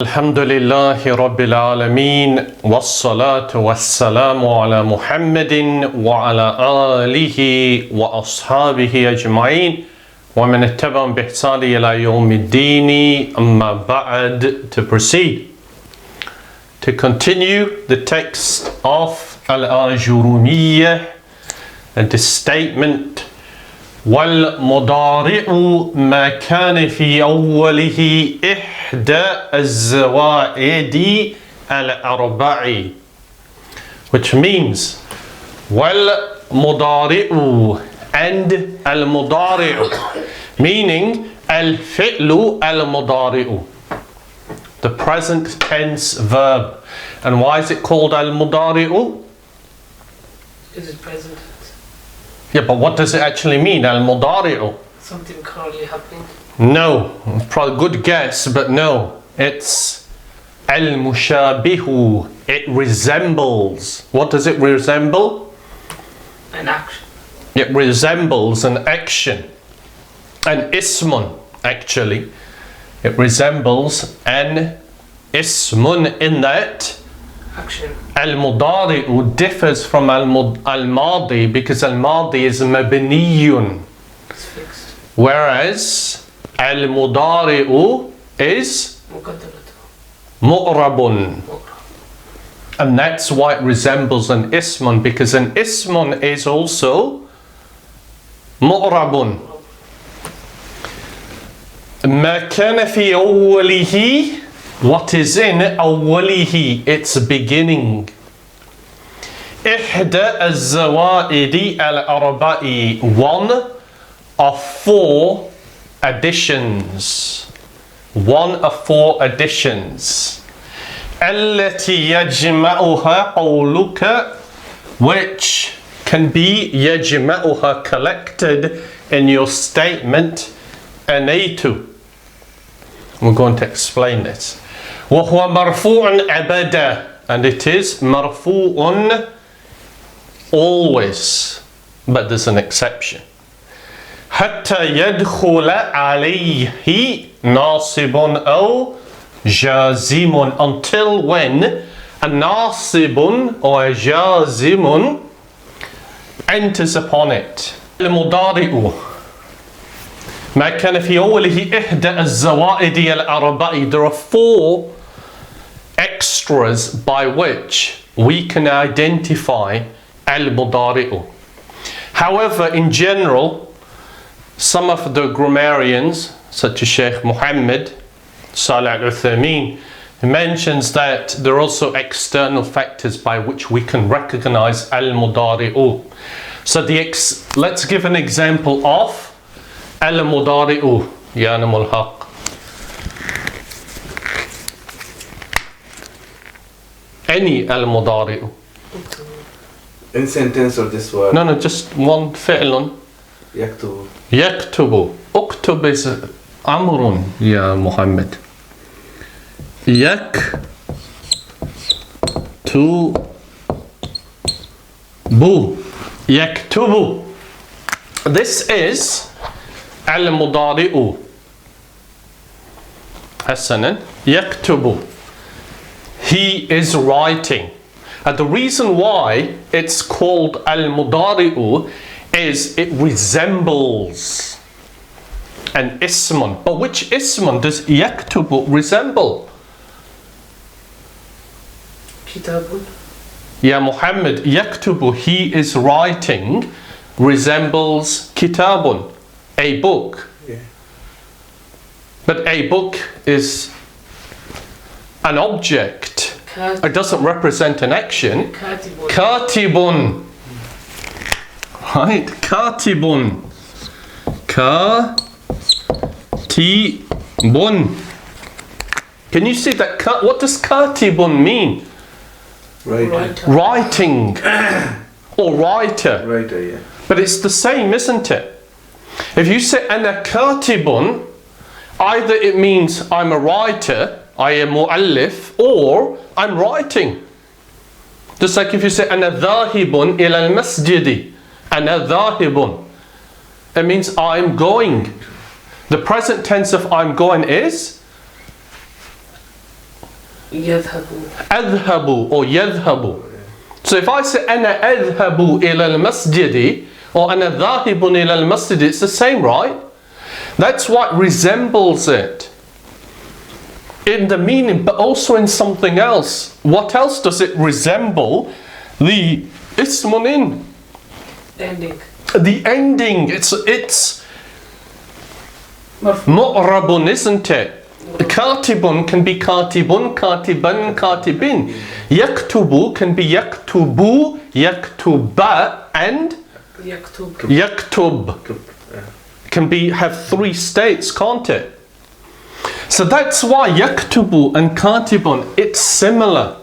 الحمد لله رب العالمين والصلاة والسلام على محمد وعلى آله وأصحابه أجمعين ومن اتبعهم بإحسان إلى يوم الدين أما بعد. To proceed, to continue the text of al-Ajrumiyyah and the statement والمضارع ما كان في أوله إحدى الزوائد الأربع, which means والمضارع and المضارع, meaning الفعل المضارع, the present tense verb. And why is it called al-mudari'u? Is it present? Yeah, but what does it actually mean, al-mudari'u? Something currently happening? No, probably good guess, but no. It's al-mushabihu. It resembles. What does it resemble? An action. It resembles an action. An ismun, actually. It resembles an ismun in that Action. al-mudari'u differs from al-madi because al-madi is mabniyun, It's fixed. whereas al-mudari'u is مقدرة. mu'rabun. And that's why it resembles an ismun, because an ismun is also mu'rabun. ما كان في أوله, what is in أوله, its beginning. إحدى الزوائد الأربع, one of four additions. One of four additions. التي يجمعها قولك, which can be يجمعها collected in your statement أنيت. We're going to explain this. وهو مرفوع أبدا, and it is مرفوع always, but there's an exception. حتى يدخل عليه ناصب أو جازم, until when a ناصب or a جازم enters upon it. المضارع ما كان في أوله إحدى الزوائد الأربع. There are four extras by which we can identify al-mudari'u. However, in general, some of the grammarians, such as Sheikh Muhammad Salih al-Uthaymeen, mentions that there are also external factors by which we can recognize al-mudari'u. So let's give an example of al-mudari'u, ya namul haq. Any al-mudari'u. In sentence or this word? No, just one fi'lun. يكتب. يكتب. اكتب is amrun, ya Muhammad. Yaktubu. Yaktubu. This is al-mudari'u. Hasanan. Yaktubu. He is writing. And the reason why it's called al-mudari'u is it resembles an ismun. But which ismun does yaktubu resemble? Kitabun. Ya Muhammad, yaktubu, he is writing, resembles kitabun, a book. Yeah. But a book is an object. It doesn't represent an action. Katibun. Katibun. Right, katibun. Katibun. Can you see that? What does katibun mean? Writer. Writing or writer. Writer, yeah. But it's the same, isn't it? If you say ana katibun, either it means I'm a writer, I am mu'allif, or I'm writing. Just like if you say ana dhahibun ila al-masjidi, ana dhahibun, it means I'm going. The present tense of I'm going is يذهب. أذهب or يذهب. So if I say أنا أذهب إلى المسجد or أنا ذاهب إلى المسجد, it's the same, right? That's what resembles it in the meaning, but also in something else. What else does it resemble? The ismun, Ending. the ending. It's mu'rabun, isn't it? Katibun can be katibun, katiban, katibin. Yaktubu can be yaktubu, yaktuba, and يكتب. yaktub can be have three states, can't it? So that's why yaktubu and katibun, it's similar,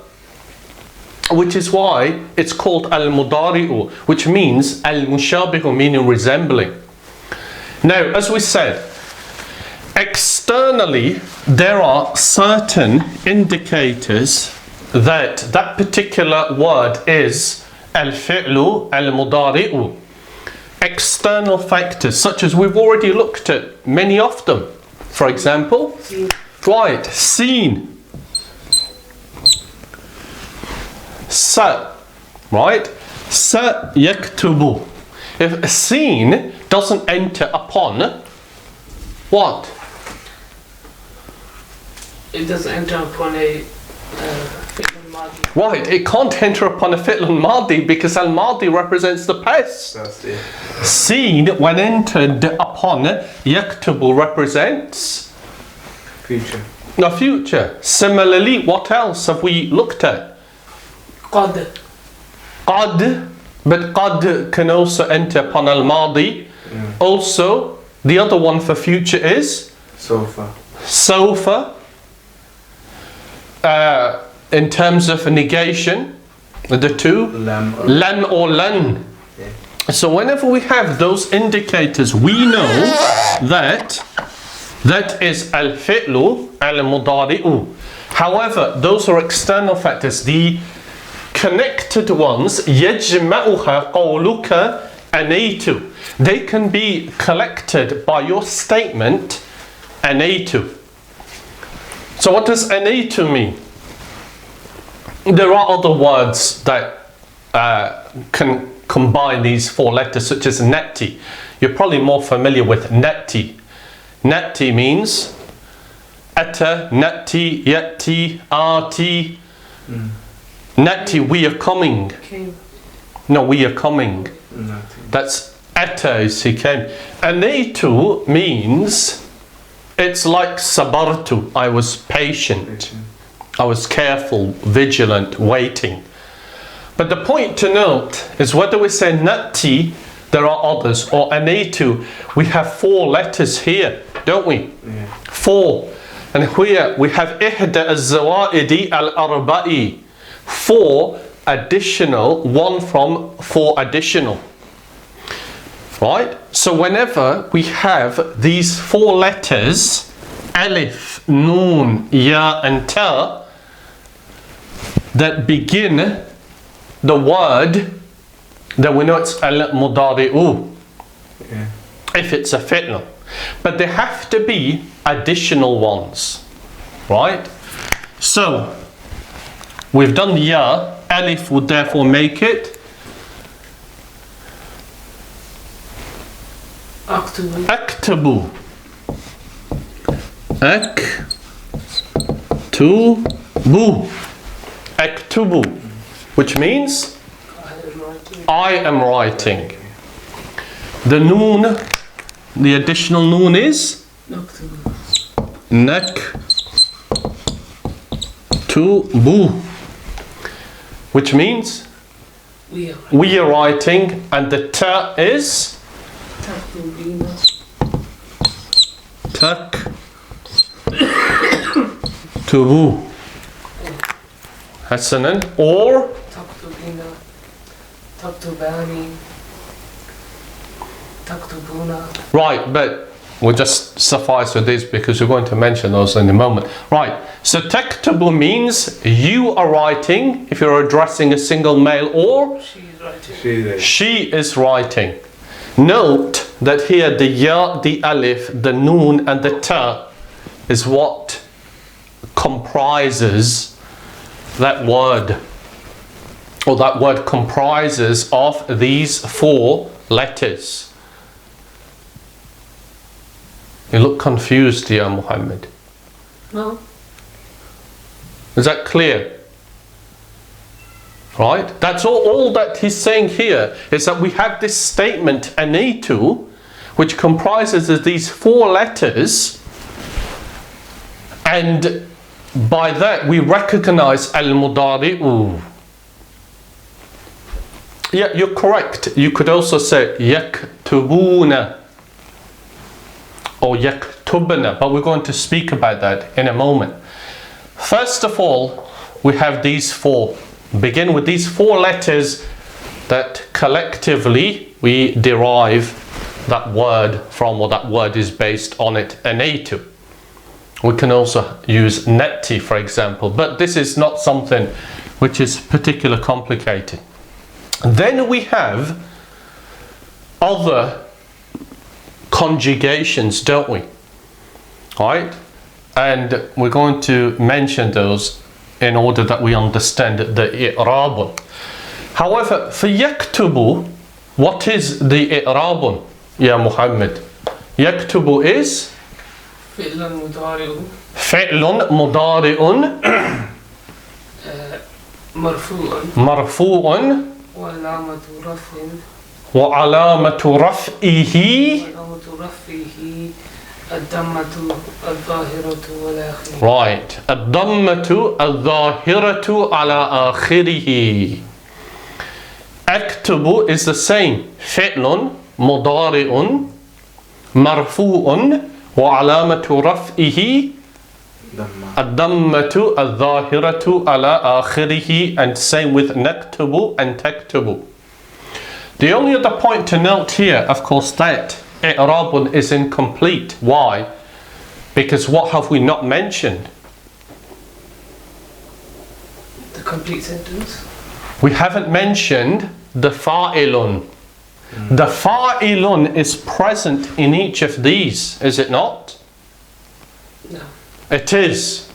which is why it's called al-mudari'u, which means al-mushabihu, meaning resembling. Now, as we said, externally there are certain indicators that that particular word is al-fi'lu al-mudari'u. External factors, such as we've already looked at many of them. For example, right, seen, sa, right, sa yaktubu. If seen doesn't enter upon what? It doesn't enter upon a fi'l al-madi. Right, it can't enter upon a fi'l al-madi because al-madi represents the past. That's it. Seen, when entered upon, yaktubu represents Future. the future. Similarly, what else have we looked at? قد. Qad, but qad can also enter upon al-madi. Also, the other one for future is Sofa. sawfa. In terms of negation, the two, Lam. lan or lan. Yeah. So whenever we have those indicators, we know that that is al-fi'lu al-mudari'u. However, those are external factors. The connected ones, yajma'uha qawluka anaitu. They can be collected by your statement anaitu. So what does anaitu mean? There are other words that can combine these four letters, such as nati. You're probably more familiar with nati. Nati means ata, nati, yati, ati. Nati, we are coming. Came. No, we are coming. Nothing. That's ata, is he came. Anaitu means it's like sabartu, I was patient. I was careful, vigilant, waiting. But the point to note is whether we say nati, there are others, or anaitu, we have four letters here, don't we? Yeah. Four. And here we have ihda az-zawaidi al-arba'i. Four additional, one from four additional. Right? So whenever we have these four letters, alif, noon, ya and ta, that begin the word, then we know it's al-mudari'u, Yeah. if it's a fi'l. But there have to be additional ones, right? So we've done ya, alif would therefore make it أكتب. aktabu. Aktubu. Aktubu, which means I am writing. The noon, the additional noon is نكتب. naktubu, which means We are. we are writing, and the ta is تكتبين. taktubu. Hasanan, or تكتبين. تكتبان. تكتبون. right, but we'll just suffice with this because we're going to mention those in a moment. Right, so taktubu means you are writing if you're addressing a single male, or She is writing. She is. she is writing. Note that here the ya, the alif, the noon and the ta is what comprises that word, or that word comprises of these 4 letters. You look confused, Ya Muhammad. No. Is that clear? Right? That's all that he's saying here, is that we have this statement anitu, which comprises of these 4 letters, and by that we recognize al-mudari'u. Yeah, you're correct. You could also say yaktubuna or yaktubna, but we're going to speak about that in a moment. First of all, we have these 4. Begin with these 4 letters that collectively we derive that word from, or that word is based on it, anitu. We can also use neti, for example, but this is not something which is particularly complicated. Then we have other conjugations, don't we? Right? And we're going to mention those in order that we understand the i'rabun. However, for yaktubu, what is the i'rabun, Ya Muhammad? Yaktubu is فعل مضارع فعل مضارع مرفوع مرفوع وعلامة رفع وعلامة رفعه الضمة الظاهرة والآخرة. Right. الضمة الظاهرة على آخره. أكتب is the same. فعل مضارع مرفوع وعلامة رفعه الضمة الظاهرة على آخره, and same with نكتب and تكتب. The only other point to note here, of course, that i'rabun is incomplete. Why? Because what have we not mentioned? The complete sentence. We haven't mentioned the fa'ilun. The fa'ilun is present in each of these, is it not? No. It is.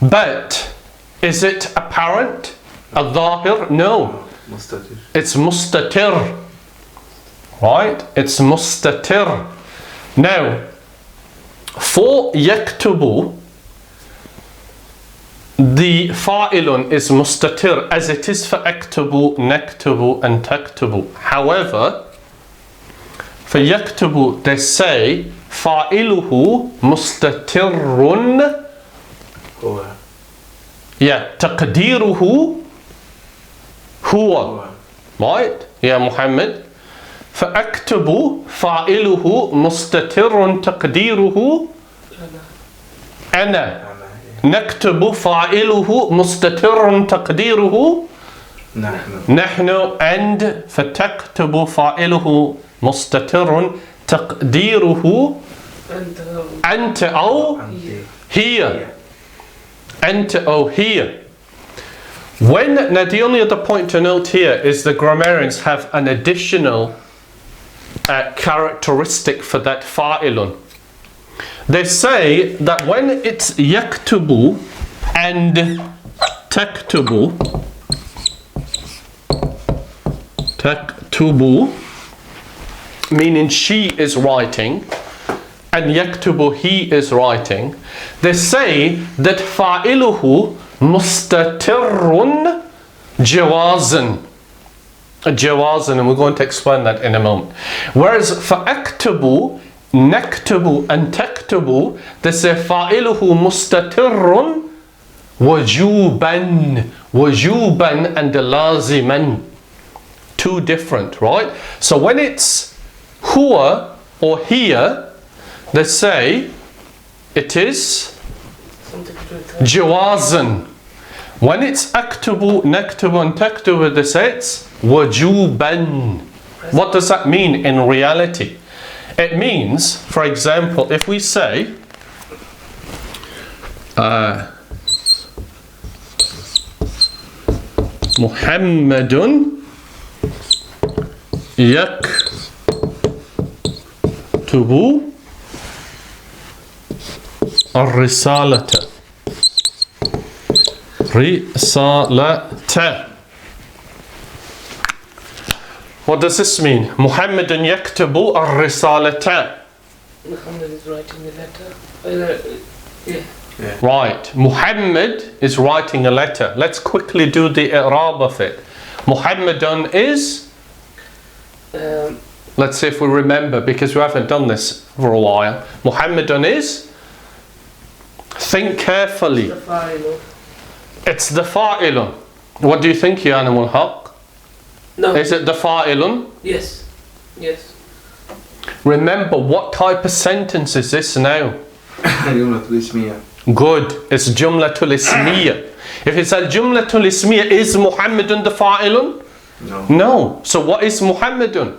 But is it apparent? Al-Zahir? No. Mustatir. It's mustatir. Right? It's mustatir. Now, for yaktubu, the fa'ilun is mustatir, as it is for aktubu, naktubu and taktubu. However, for yaktubu, they say fa'iluhu mustatirun. هو. Yeah, taqdiruhu huwa. Right? Yeah, Muhammad. فأكتب فاعله مستتر تقديره أنا. نكتب فاعله مستتر تقديره نحن. and فتكتب فاعله مستتر تقديره أنت أو هي. أنت أو هي. Now the only other point to note here is the grammarians have an additional characteristic for that fa'ilun. They say that when it's yaktubu and taktubu, meaning she is writing, and yaktubu, he is writing, they say that fa'iluhu mustatirun jawazan. Jawazan, and we're going to explain that in a moment. Whereas for aktubu, naktubu and taktubu, they say fa'iluhu mustatirun wajuban. Wajuban and laziman. Two different, right? So when it's huwa or here, they say it is jawazan. When it's aktubu, naktubu and taktubu, they say it's wajuban. What does that mean in reality? It means, for example, if we say Muhammadun yaktubu ar-risalata. الرسالة. What does this mean? محمد يكتب الرسالة. Muhammad is writing the letter. Yeah. Right. Muhammad is writing a letter. Let's quickly do the i'rab of it. Muhammadun is... let's see if we remember, because we haven't done this for a while. Muhammadun is... think carefully. The fa'il. It's the fa'ilun. What do you think, ya Animal Haq? No. Is it the fa'ilun? Yes. Yes. Remember, what type of sentence is this now? جملة الاسمية. Good. It's Jumlatul Ismiya. If it's al Jumlatul Ismiya, is Muhammadun the fa'ilun? No. No. So what is Muhammadun?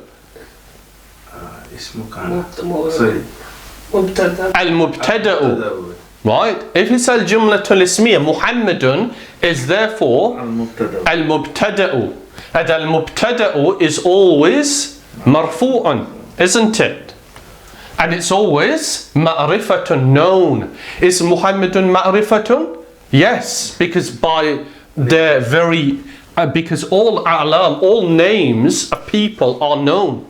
اسمه كان. مبتدأ. Sorry. مبتدأ. Al-Mubtada'u. Right? If it's al Jumlatul Ismiya, Muhammadun is therefore المبتدأ. al-Mubtada'u. And al-Mubtada'u is always marfu'un, isn't it? And it's always ma'rifatun, known. Is Muhammadun ma'rifatun? Yes, because by their very, because all a'lam, all names of people are known.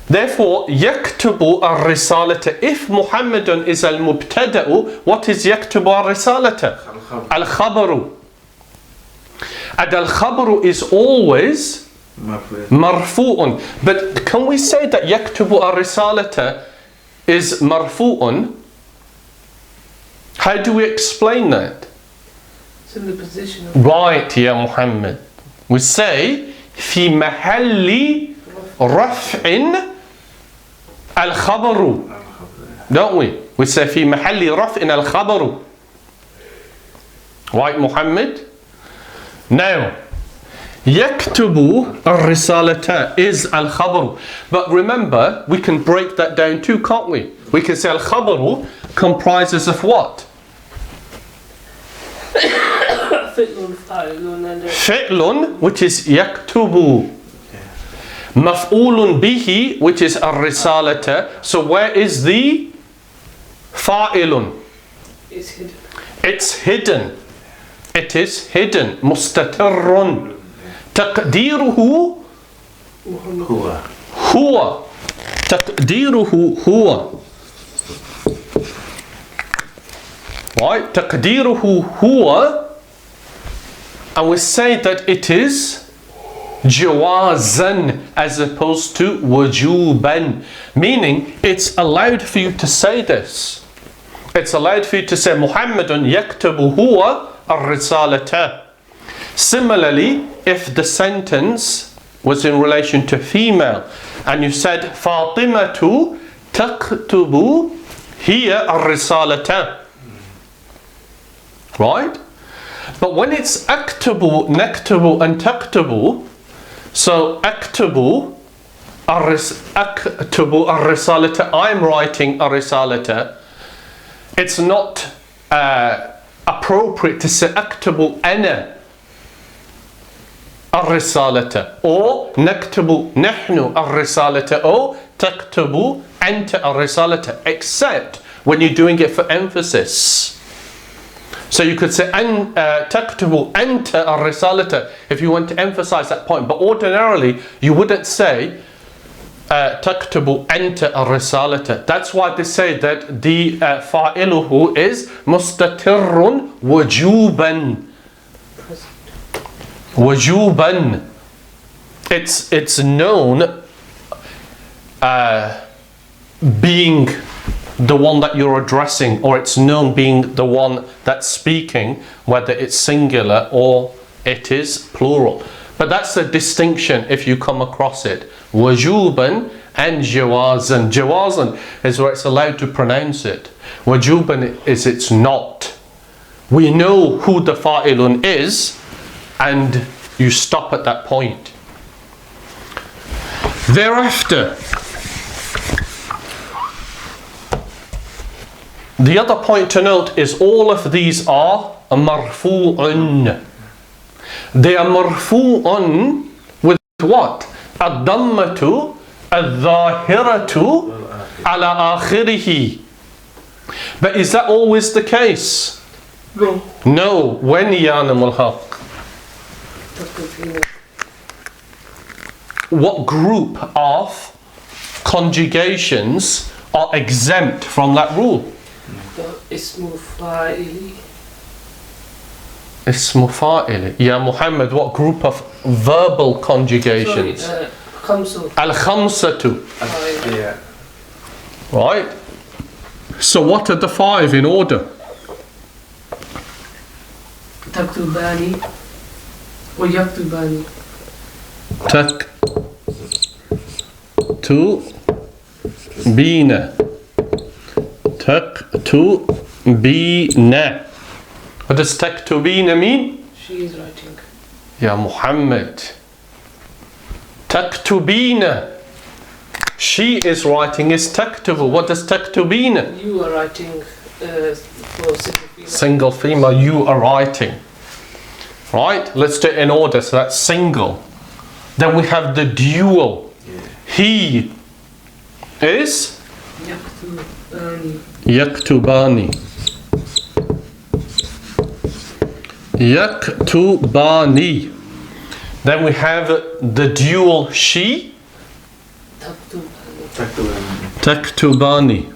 Therefore, yaktubu ar-risalata. If Muhammadun is al-mubtada'u, what is yaktubu ar-risalata? Al-khabaru. And al-khabaru is always marfu'un. But can we say that yaktubu ar-risalata is marfu'un? How do we explain that? It's in the position of... Right, ya Muhammad. We say في محل رفع الخبر. Don't we? We say في محل رفع الخبر. Right, Muhammad? Now, يكتب الرسالة is al-khabaru. But remember, we can break that down too, can't we? We can say al-khabaru comprises of what? فعل فاعل and فعل, which is يكتب. مفعول به, which is الرسالة. So where is the فاعل? it's hidden. It's hidden. It is hidden. مستتر. تقديره هو. هو. تقديره هو. Right? تقديره هو. And we say that it is جوازا as opposed to وجوبا. Meaning, it's allowed for you to say this. It's allowed for you to say محمد يكتب هو الرسالة. Similarly, if the sentence was in relation to female and you said فاطمة تكتب هي الرسالة. Right? But when it's أكتب, نكتب and تكتب, so أكتب الرسالة, I'm writing a risalata, it's not appropriate to say أكتب أنا الرسالة or نكتب نحن الرسالة or تكتب أنت الرسالة, except when you're doing it for emphasis. So you could say تكتب أنت الرسالة if you want to emphasize that point, but ordinarily you wouldn't say تكتب أنت الرسالة. That's why they say that the فاعله is مستتر وجوبا. وجوبا. It's known being the one that you're addressing, or it's known being the one that's speaking, whether it's singular or it is plural. But that's the distinction if you come across it. Wajuban and jawazan. Jawazan is where it's allowed to pronounce it. Wajuban is it's not. We know who the fa'ilun is, and you stop at that point. Thereafter, the other point to note is all of these are marfu'un. They are marfu'un with what? الضمة الظاهرة على آخره. But is that always the case? No. No. When ya al-haq? What group of conjugations are exempt from that rule? اسم فاعل. Ismu fa'il. Ya Muhammad, what group of verbal conjugations? خمسة. Al-khamsatu. Yeah. Right? So what are the five in order? تكتبان ويكتبان. Taktubina. Taktubina. What does taktubina mean? She is writing. Ya Muhammad. Taktubina. She is writing is taktubu. What does taktubina? You are writing for single. Single female, you are writing. Right? Let's do it in order. So that's single. Then we have the dual. He is يكتبان. yaktubani. Yaktubani. Then we have the dual she. تكتبان. Taktubani.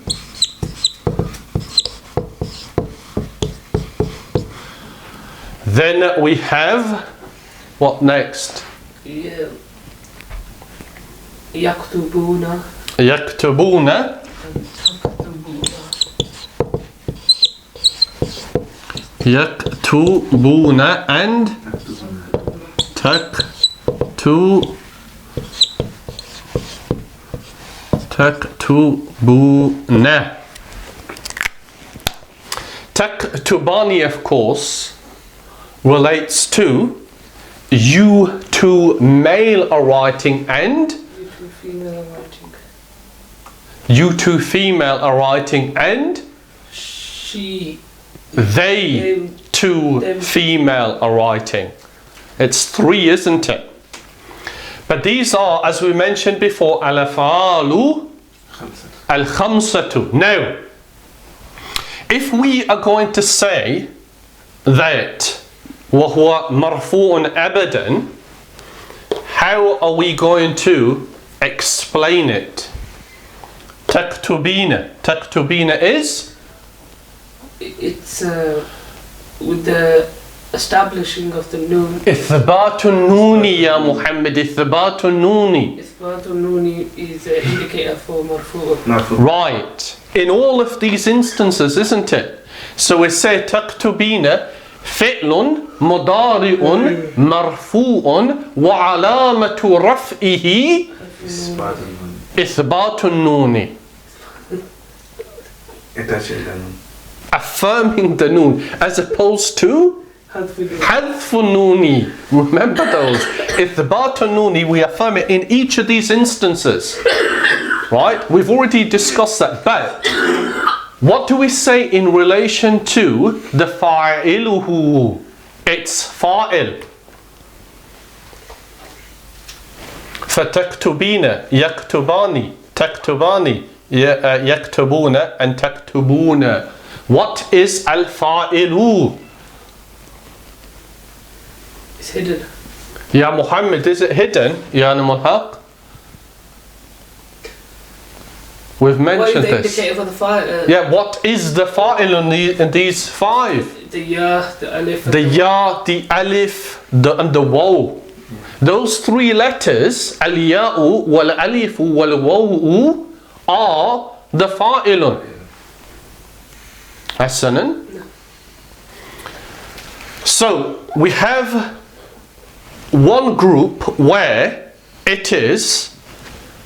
Then we have what next? يكتبون. Yaktubuna. Yaktubuna and taktubuna. Taktubani, of course, relates to you two male are writing and You two female are writing. you two female are writing and She. they two them. female are writing. It's three, isn't it? But these are, as we mentioned before, al-afalu al-khamsatu. Now, if we are going to say that وَهُوَ مَرْفُوءٌ أَبَدًا, how are we going to explain it? Taktubina. Taktubina is? It's with the establishing of the noon. إثبات النون يا محمد. إثبات النون. إثبات النون is an indicator for مرفوع. Right. In all of these instances, isn't it? So we say taktubina فعل مضارع مرفوع وعلامة رفعه إثبات النون. Affirming the noon, as opposed to حذف النون. Remember those. إثبات النون, we affirm it in each of these instances. Right? We've already discussed that. But what do we say in relation to the fa'iluhu? It's fa'il. فَتَكْتُبِينَ يَكْتُبَانِ تَكْتُبَانِ يَكْتُبُونَ and تَكْتُبُونَ. What is al-fa'ilu? It's hidden. Ya Muhammad, is it hidden? Ya al-Haq? We've mentioned What is the this. indicator for the fire? Yeah, what is the fa'il in these five? The ya, the alif. The ya, the alif, and the waw. Those three letters, al-ya'u, wal-alifu, wal-wawu, are the fa'ilun. Hasanan. So, we have one group where it is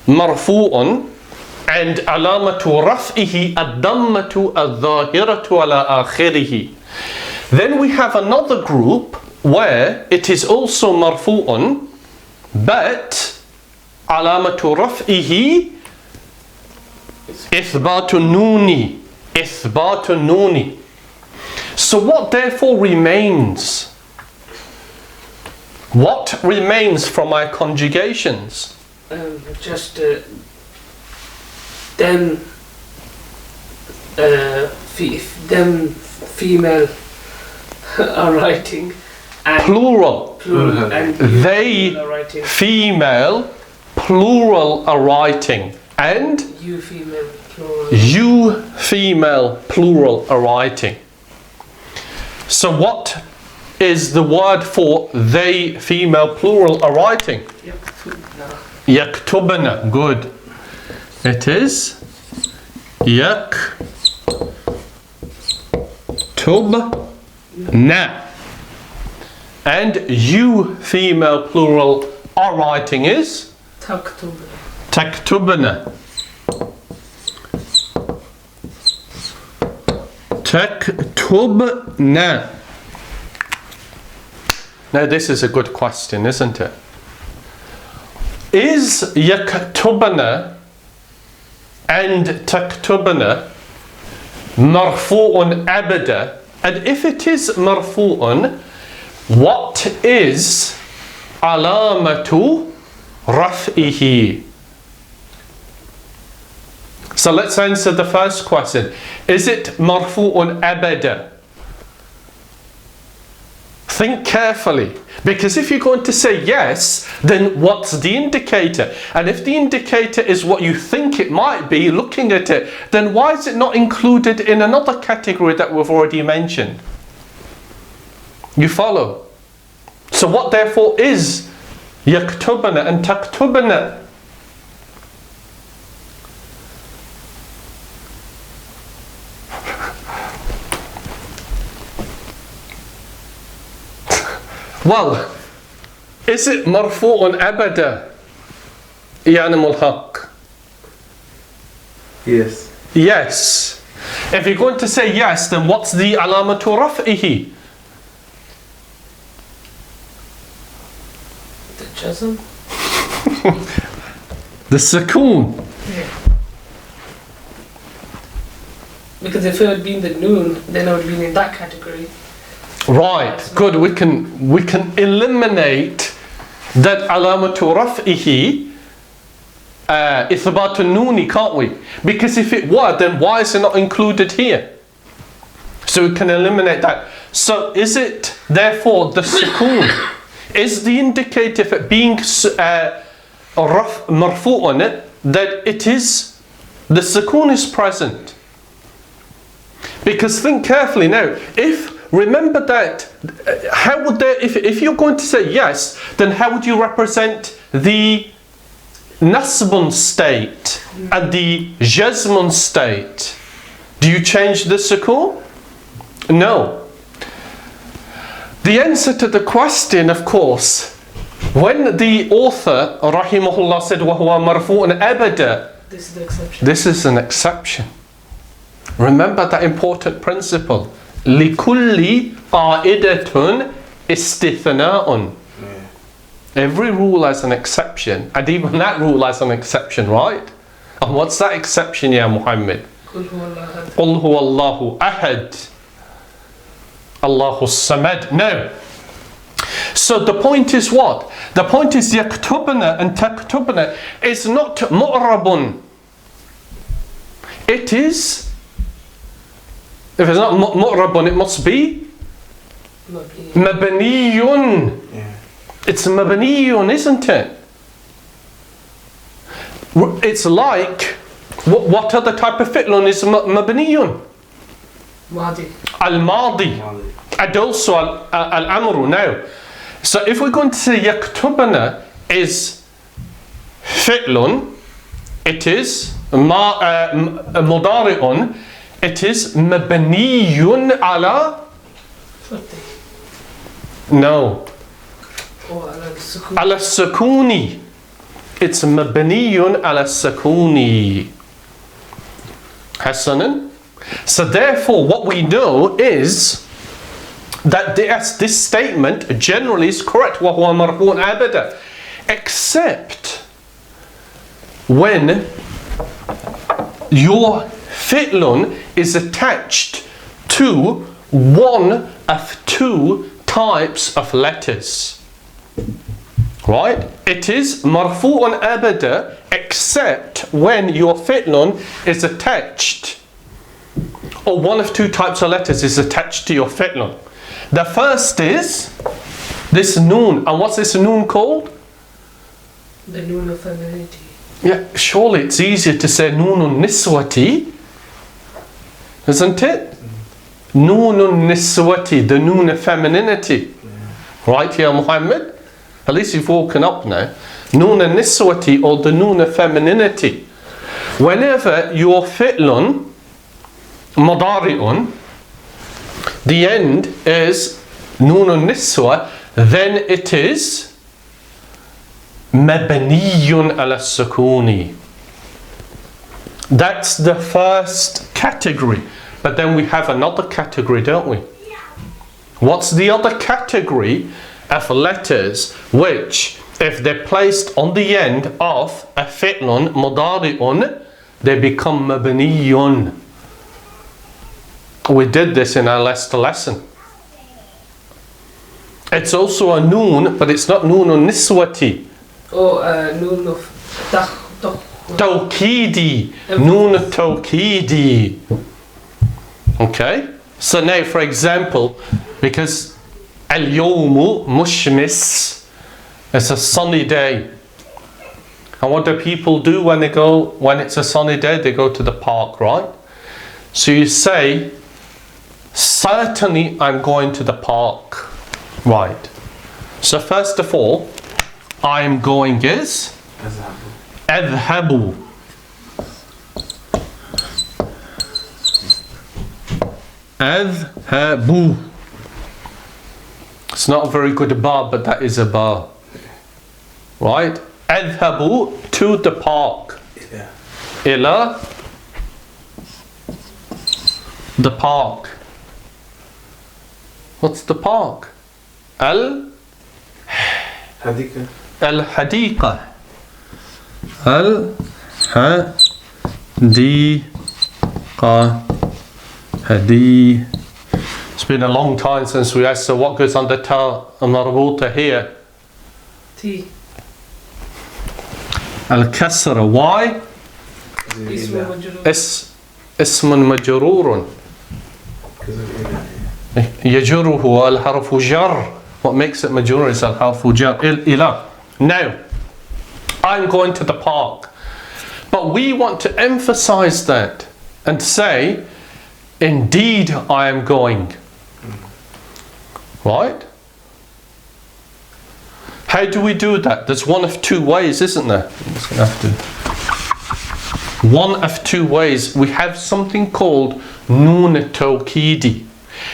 marfu'un and alamatu raf'ihi ad-dammatu al-zahiratu ala akhirihi. Then we have another group where it is also marfu'un but alamatu raf'ihi ithbatu nuni. Ithbatu nuni. So what therefore remains? What remains from my conjugations? Just them female are writing. And Plural. Plural. And They, are writing. female, plural are writing. And You female plural. you, female, plural are writing. So what is the word for they, female, plural are writing? Yaktubna. Yaktubna. Good. It is yaktubna. And you, female, plural are writing is Taktubna. taktubna. Taktubna. Now this is a good question, isn't it? Is yaktubna and taktubna marfu'un abada? And if it is marfu'un, what is alamatu raf'ihi? So let's answer the first question. Is it marfu'un abada? Think carefully, because if you're going to say yes, then what's the indicator? And if the indicator is what you think it might be, looking at it, then why is it not included in another category that we've already mentioned? You follow? So what therefore is yaktubna and taktubna? Well, is it marfu'un abada? Yanimul haq? Yes. Yes. If you're going to say yes, then what's the alamatu raf'ihi? The jazm. The sukoon. Yeah. Because if it had been the noon, then I would have been in that category. Right, good. We can eliminate that alamatu raf'ihi, ithbatu nuni, can't we? Because if it were, then why is it not included here? So we can eliminate that. So is it therefore the sukoon? Is the indicator for being marfu on it that it is the sukoon is present? Because think carefully now. Remember that, how would there, if you're going to say yes, then how would you represent the nasbun state and the jazmun state? Do you change the sukoon? No. The answer to the question, of course, when the author, rahimahullah, said وَهُوَ مَرْفُوءٌ أَبَدًا, This is the exception. this is an exception. Remember that important principle. لِكُلِّ قَائِدَةٌ إِسْتِثْنَاءٌ. Every rule has an exception, and even that rule has an exception, right? And what's that exception, ya Muhammad? قُلْ هُوَ قُلْ هُوَ اللَّهُ أَحَدٌ Allahu Samad. No. So the point is what? The point is yaktubna and taktubna is not mu'rabun. It is, if it's not mu'rabun, it must be mabniyun. Yeah. It's mabniyun, isn't it? It's like, what other type of fi'lun is mabniyun? Madi. Al-madi. And also al-amru. Now, so if we're going to say yaktubna is fi'lun, it is mudari'un, it is mabniyun ala, no, ala sukuni. It's mabniyun ala sukuni. Hasanan. So therefore what we know is that this statement generally is correct, وَهُوَ مَرْفُوعٌ أَبَدًا, except when your fi'lun is attached to one of two types of letters. Right? It is marfu'un abada except when your fi'lun is attached, or one of two types of letters is attached to your fi'lun. The first is this noon. And what's this noon called? The noon of femininity. Yeah, surely it's easier to say noonun niswati, isn't it? Noonun niswati, the noon of femininity. Right here, Muhammad? At least you've woken up now. Noon of niswati, or the noon of femininity. Whenever your fi'lun, madari'un, the end is noonun niswa, then it is mabniyun ala sukuni. That's the first category. But then we have another category, don't we? What's the other category of letters which, if they're placed on the end of a fi'lun mudari'un, they become mabniyun? We did this in our last lesson. It's also a noon, but it's not noonun niswati. Noon of Tawkidi. Noon tawkidi. Okay? So now, for example, because al-yawmu mushmis, it's a sunny day. And what do people do when it's a sunny day? They go to the park, right? So you say, certainly I'm going to the park. Right. So first of all, I'm going is adhabu. Adhabu. It's not a very good bar, but that is a bar. Right? Adhabu, to the park. Ila, the park. What's the park? Hadika. Al-Hadiqa. Al-Hadiqa. It's been a long time since we asked, so what goes on the ta marbuta here? T. Al-Kasra. Why? Ismun majrurun. Yajuruhu al-harfu jar. What makes it majrur is al-harfu jar. Ila. Now, I'm going to the park. But we want to emphasize that and say, indeed I am going. Right? How do we do that? There's one of two ways, isn't there? I'm just going to have to. One of two ways. We have something called noon tawkidi.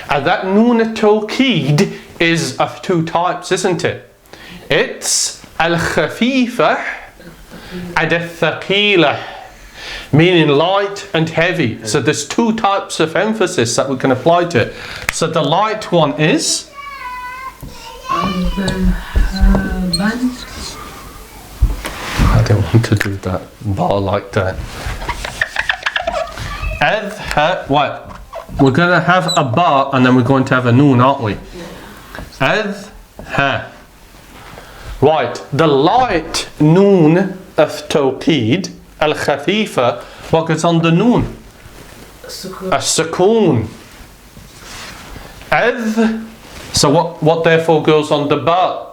And that noon tawkid is of two types, isn't it? It's al-khafifah and al-thaqila, meaning light and heavy. So there's two types of emphasis that we can apply to it. So the light one is I don't want to do that bar like that. What? We're going to have a bar and then we're going to have a noon, aren't we? Adha. Right, the light noon of tawqid, al-khafifa, what goes on the noon? As-sukoon. Adh. So what therefore goes on the ba?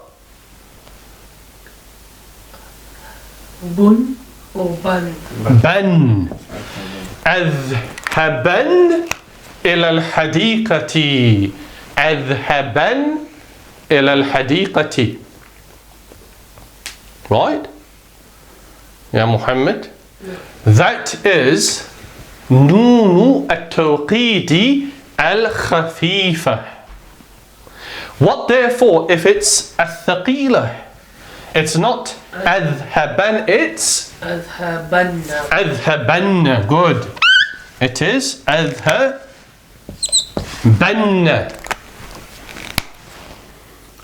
Bun or ban? Ban. Adhaban ila al-hadiqati. Adhaban ila al-hadiqati. Right? Ya Muhammad? Yeah. That is noonu at-tawqidi al-khafifa. What therefore if it's al-thaqila? It's not adhaban, it's Adhabanna. adhabanna. Good. It is adhabanna.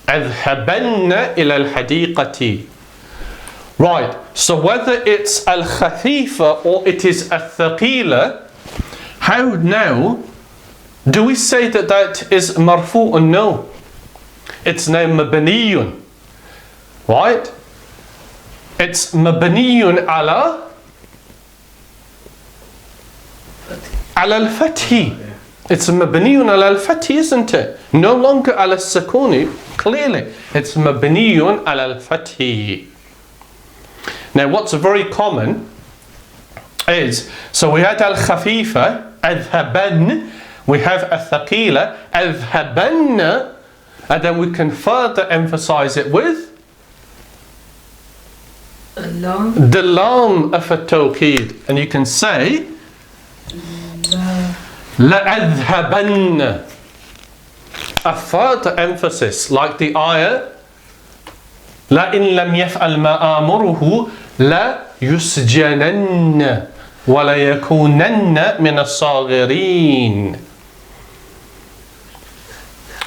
Adhabanna ila al-hadiqati. Right, so whether it's al-khafifa or it is al-thaqila, how now do we say that that is marfu'un? No. It's now mabniyun. Right? It's mabniyun ala al-fathi. It's mabniyun ala al-fathi, isn't it? No longer ala al-sakuni. Clearly, it's mabniyun ala al-fathi. Now, what's very common is, so we had al-khafifa, adhaban, we have al-thaqila, adhabanna, and then we can further emphasize it with Allah. the lam of at-tawqid. And you can say لَأَذْهَبَنَّ, a further emphasis, like the ayah لَإِن لَمْ يَفْعَلْ مَا آمُرُهُ لَيُسْجَنَنَّ وَلَيَكُونَنَّ مِنَ الصَّاغِرِينَ.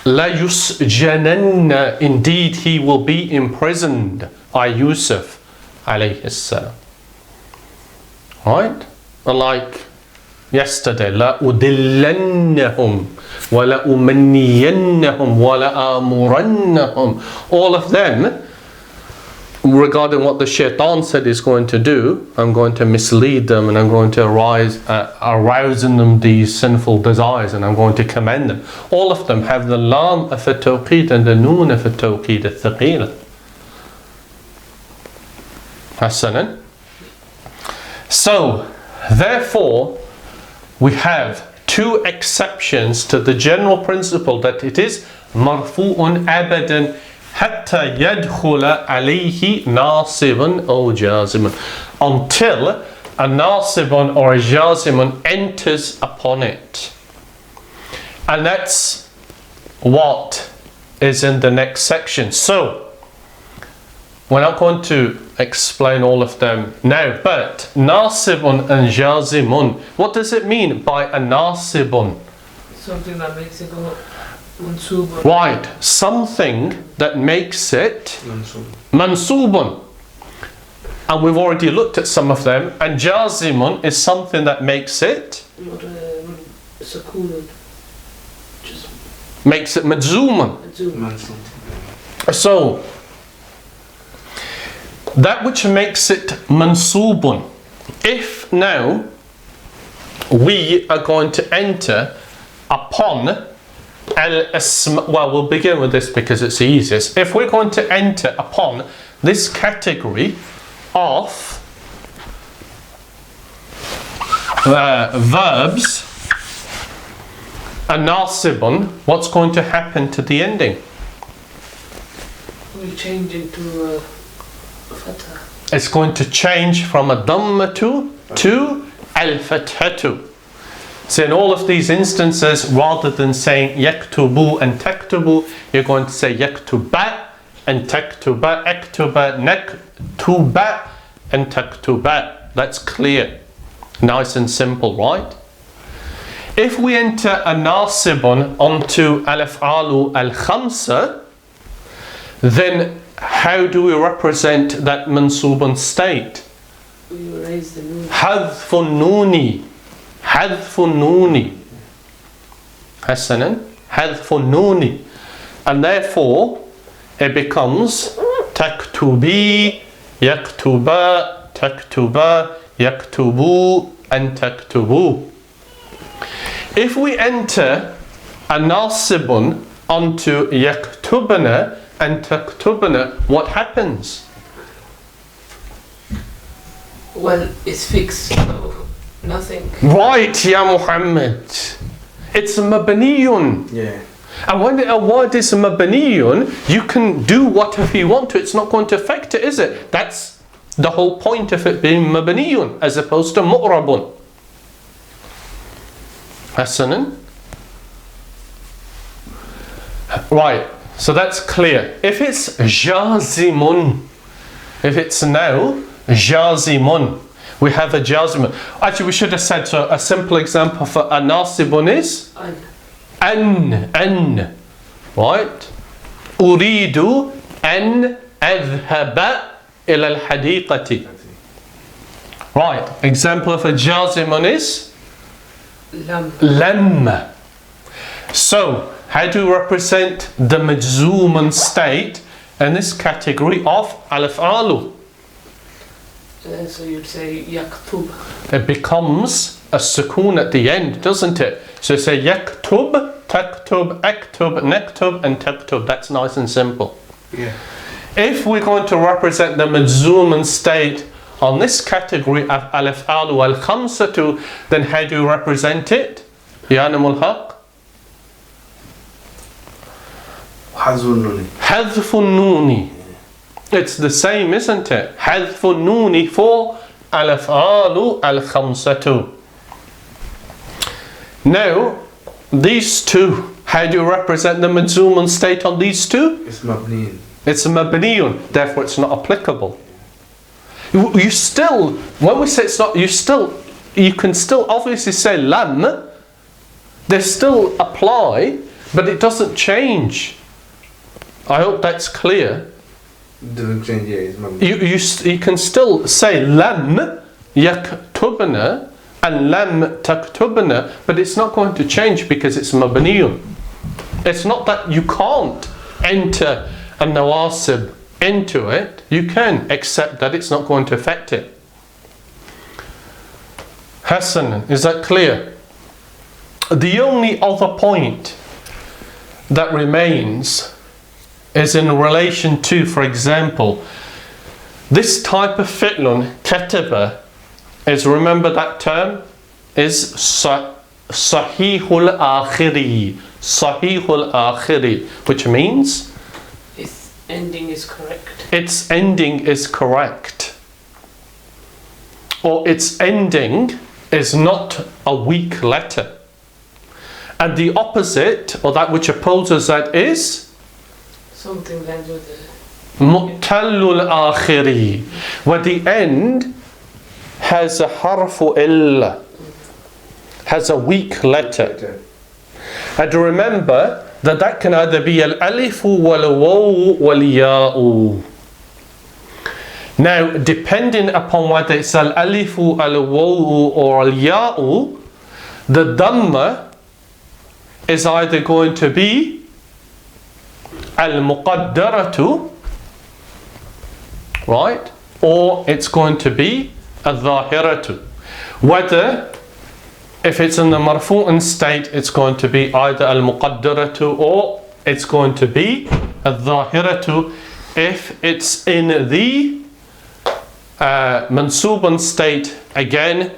لَيُسْجَنَنَّ, indeed he will be imprisoned. Yusuf alayhi salam. Right? Like yesterday, لَأُدِلَّنَّهُمْ وَلَأُمَنِّيَنَّهُمْ وَلَآمُرَنَّهُمْ. All of them, regarding what the shaitan said he's going to do, I'm going to mislead them and I'm going to arouse in them these sinful desires and I'm going to commend them. All of them have the lam of at-tawqid and the noon of at-tawqid al-thaqila. Hasanan. So, therefore, we have two exceptions to the general principle that it is marfu'un abadan hatta yadkhula alayhi nasibun aw jazimun, until a nasibun or a jazimun enters upon it. And that's what is in the next section. So, we're not going to explain all of them now, but nasibun and jazimun, what does it mean by a nasibun? Something that makes it go mansubun. Right, something that makes it mansubun. And we've already looked at some of them. And jazimun is something that makes it Sakunun. Just makes it majzumun. So that which makes it mansubun, if now we are going to enter upon al-ism, well, we'll begin with this because it's the easiest. If we're going to enter upon this category of verbs and nasibun, what's going to happen to the ending? we change into fatha. It's going to change from a dhammatu to al-fathatu. So in all of these instances, rather than saying yaktubu and taktubu, you're going to say yaktuba and taktuba, aktuba, naktuba and taktuba. That's clear. Nice and simple, right? If we enter a nasibun onto al-af'alu al-khamsa, then how do we represent that mansubun state? We raise the noon. Hadfun nooni. Hadfun nooni. Hasanan. Hadfun nooni. And therefore, it becomes taktubi, yaktuba, taktuba, yaktubu, and taktubu. If we enter a nasibun onto yaktubana and taktubana, what happens? Well, it's fixed, so nothing. Right, Ya Muhammad. It's mabniyun. Yeah. And when a word is mabniyun, you can do whatever you want to. It's not going to affect it, is it? That's the whole point of it being mabniyun, as opposed to mu'rabun. Hasanan. Right, so that's clear. If it's jazimun, if it's now jazimun, we have a jazimun. Actually, we should have said, so a simple example for a nasibun is an. Right? Uridu an adhaba ila al-hadiqati. Right, example of a jazimun is lam. So, how do we represent the majzuman state in this category of al-af'alu? So you'd say yaktub. It becomes a sukoon at the end, doesn't it? So say yaktub, taktub, aktub, naktub, and taktub. That's nice and simple. Yeah. If we're going to represent the madzuman state on this category of al-af'al wal-khamsatu, then how do you represent it? Ya Namul Haq? Hazununi. Hadfun nuni. It's the same, isn't it? Hadfun nuni for al-af'al al-khamsatu. Now, these two, how do you represent the madzuman state on these two? It's mabniin. It's mabniyun, therefore it's not applicable. You still, when we say it's not, you can still obviously say lam, they still apply, but it doesn't change. I hope that's clear. Doesn't change, yeah, it's mabniin. You can still say lam yaktubna and lam taktubna, but it's not going to change because it's mabniyun. It's not that you can't enter a nawasib into it. You can, except that it's not going to affect it. Hassan, is that clear? The only other point that remains is in relation to, for example, this type of fi'lun, kataba, is, remember that term, is sahihul akhiri. Sahihul akhiri, which means Its ending is correct. its ending is correct. Or its ending is not a weak letter. And the opposite, or that which opposes that, is Something that ends with the mu'tallul akhiri, where the end has a harfu illa, has a weak letter. And remember that can either be al-alifu wal-wawu wal-ya'u. Now, depending upon whether it's al-alifu, al-wawu or al-ya'u, the dhamma is either going to be al-muqaddaratu, right? Or it's going to be al-zahiratu. Whether, if it's in the marfu'an state, it's going to be either al-muqaddaratu or it's going to be al-zahiratu. If it's in the mansuban state, again,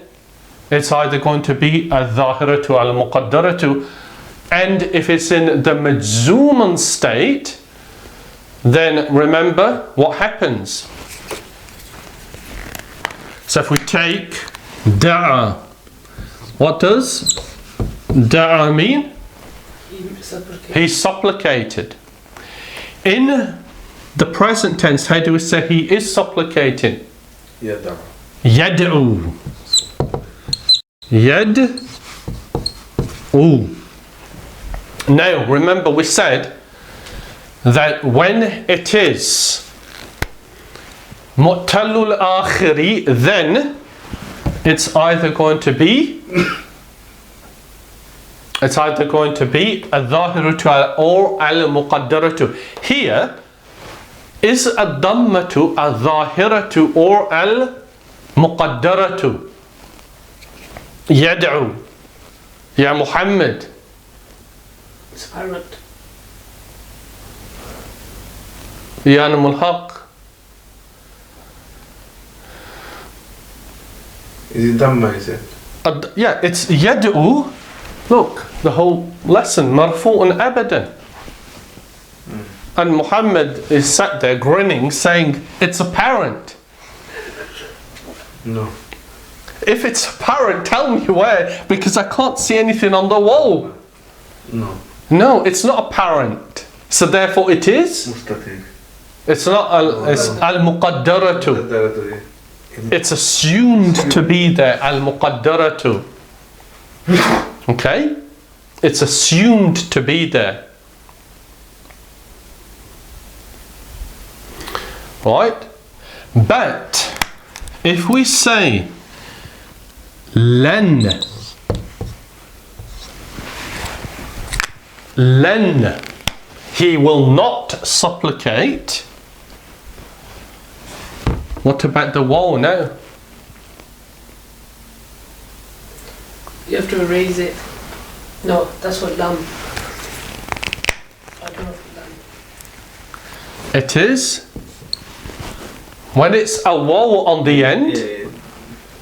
it's either going to be al-zahiratu al-muqaddaratu. And if it's in the majzuman state, then remember what happens. So if we take da'a, what does da'a mean? He supplicated. In the present tense, how do we say he is supplicating? Yad'a. Yad'u. Yad'u. Now, remember we said that when it is mu'tallul akhiri, then it's either going to be al-zahiratu or al-muqaddaratu. Here is ad-dammatu al-zahiratu or al-muqaddaratu. Yad'u. Ya Muhammad. It's apparent. Ya Namul Haq. Is it Dhamma, is it? Yeah, it's yad'u. Look, the whole lesson, marfu'un abadan. And Muhammad is sat there grinning, saying, it's apparent. No. If it's apparent, tell me where, because I can't see anything on the wall. No. No, it's not apparent. So therefore it is? Mustatir. It's not it's al-muqaddaratu. Muqaddaratu, yeah. It's assumed to be there, al-muqaddaratu. Okay? It's assumed to be there. Right? But if we say lan, he will not supplicate. What about the waw now? You have to erase it. No, that's what lam. I don't know if lam. It is when it's a waw on the end, Yeah,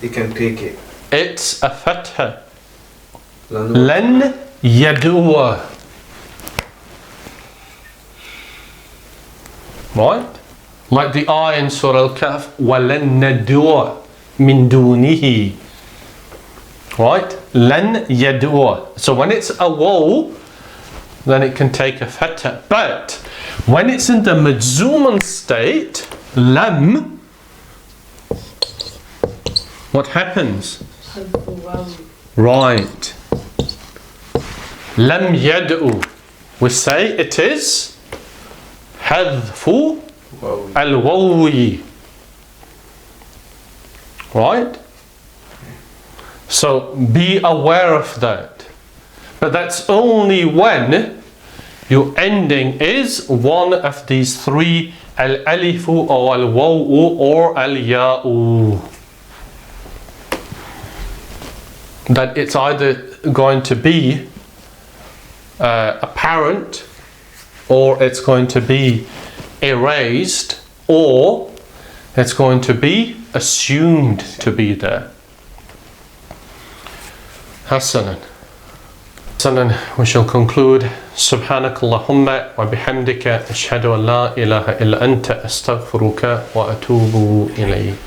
you can take it. it's a fatha. Lan Lan yad'uwa. Right? Like the I in Surah Al-Kahf, وَلَن نَدْعُوَ مِن دُونِهِ. Right? Lan yad'uwa. So when it's a waw, then it can take a fatha. But when it's in the majzuman state, lam, what happens? Right. Lam yad'u. We say it is hadfu Wow. al-wawi. Right? So be aware of that. But that's only when your ending is one of these three, al-alifu or al-wawu or al-ya'u. That it's either going to be apparent, or it's going to be erased, or it's going to be assumed to be there. Hasanan. Hasanan, we shall conclude. Subhanakallahumma wa bihamdika ashhadu an la ilaha illa anta astaghfiruka wa atubu ilayk.